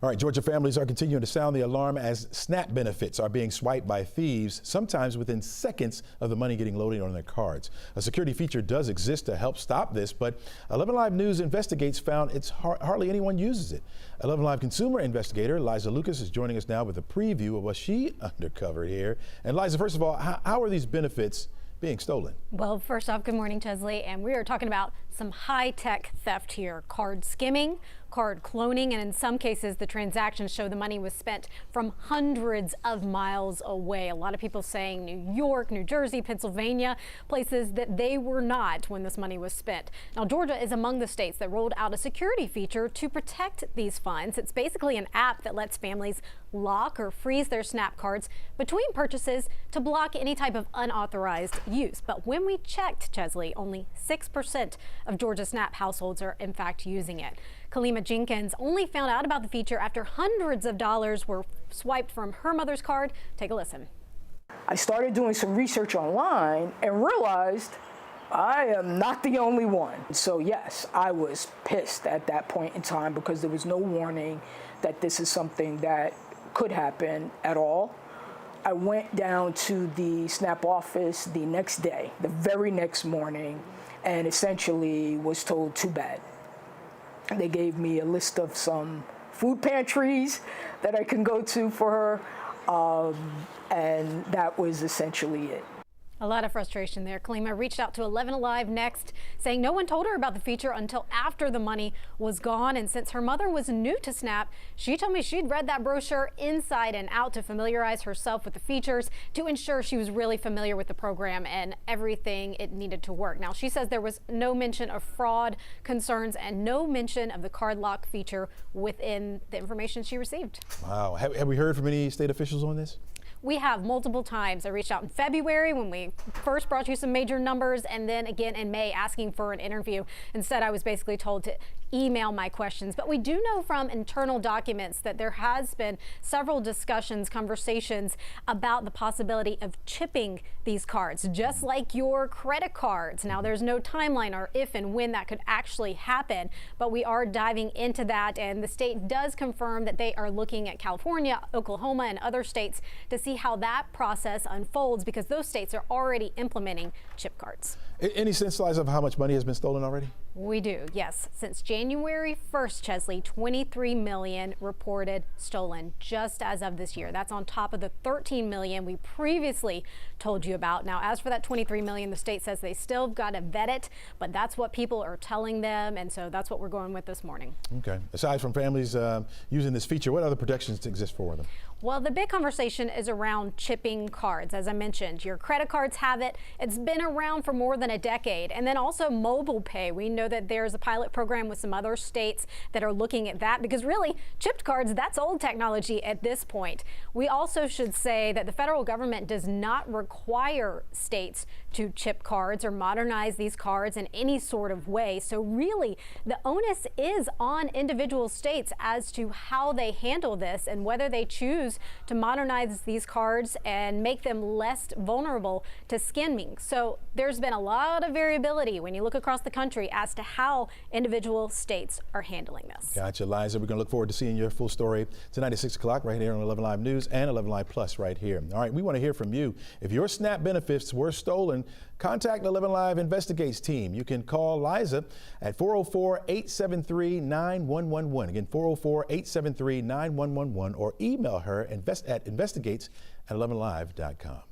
All right, Georgia families are continuing to sound the alarm as SNAP benefits are being swiped by thieves, sometimes within seconds of the money getting loaded on their cards. A security feature does exist to help stop this, but 11Alive News investigates found it's hardly anyone uses it. 11Alive consumer investigator Liza Lucas is joining us now with a preview of what she uncovered here. And Liza, first of all, how are these benefits being stolen? Well, first off, good morning, Chesley. And we are talking about some high-tech theft here. Card skimming, card cloning, and in some cases, the transactions show the money was spent from hundreds of miles away. A lot of people saying New York, New Jersey, Pennsylvania, places that they were not when this money was spent. Now, Georgia is among the states that rolled out a security feature to protect these funds. It's basically an app that lets families lock or freeze their SNAP cards between purchases to block any type of unauthorized use. But when we checked, Chesley, only 6% of Georgia SNAP households are in fact using it. Kalimah Jenkins only found out about the feature after hundreds of dollars were swiped from her mother's card. Take a listen. I started doing some research online and realized I am not the only one. So yes, I was pissed at that point in time because there was no warning that this is something that could happen at all. I went down to the SNAP office the next day, the very next morning, and essentially was told too bad. They gave me a list of some food pantries that I can go to for her, and that was essentially it. A lot of frustration there. Kalimah reached out to 11Alive next, saying no one told her about the feature until after the money was gone. And since her mother was new to SNAP, she told me she'd read that brochure inside and out to familiarize herself with the features to ensure she was really familiar with the program and everything it needed to work. Now, she says there was no mention of fraud concerns and no mention of the card lock feature within the information she received. Wow. Have we heard from any state officials on this? We have multiple times. I reached out in February when we first brought you some major numbers, and then again in May asking for an interview. Instead, I was basically told to email my questions. But we do know from internal documents that there has been several discussions, conversations about the possibility of chipping these cards, just like your credit cards. Now, there's no timeline or if and when that could actually happen, but we are diving into that, and the state does confirm that they are looking at California, Oklahoma, and other states to see how that process unfolds, because those states are already implementing chip cards. Any sense, Liza, of how much money has been stolen already? We do, yes. Since January 1st, Chesley, 23 million reported stolen just as of this year. That's on top of the 13 million we previously told you about. Now, as for that 23 million, the state says they still got to vet it, but that's what people are telling them, and so that's what we're going with this morning. Okay. Aside from families using this feature, what other protections exist for them? Well, the big conversation is around chipping cards. As I mentioned, your credit cards have it. It's been around for more than a decade. And then also mobile pay. We know that there's a pilot program with some other states that are looking at that, because really chipped cards, that's old technology at this point. We also should say that the federal government does not require states to chip cards or modernize these cards in any sort of way. So really the onus is on individual states as to how they handle this and whether they choose to modernize these cards and make them less vulnerable to skimming. So there's been a lot of variability when you look across the country as to how individual states are handling this. Gotcha, Liza. We're going to look forward to seeing your full story tonight at 6 o'clock right here on 11Alive News and 11Alive Plus right here. All right, we want to hear from you. If your SNAP benefits were stolen, contact the 11Alive Investigates team. You can call Liza at 404-873-9111. Again, 404-873-9111, or email her at investigates@11alive.com.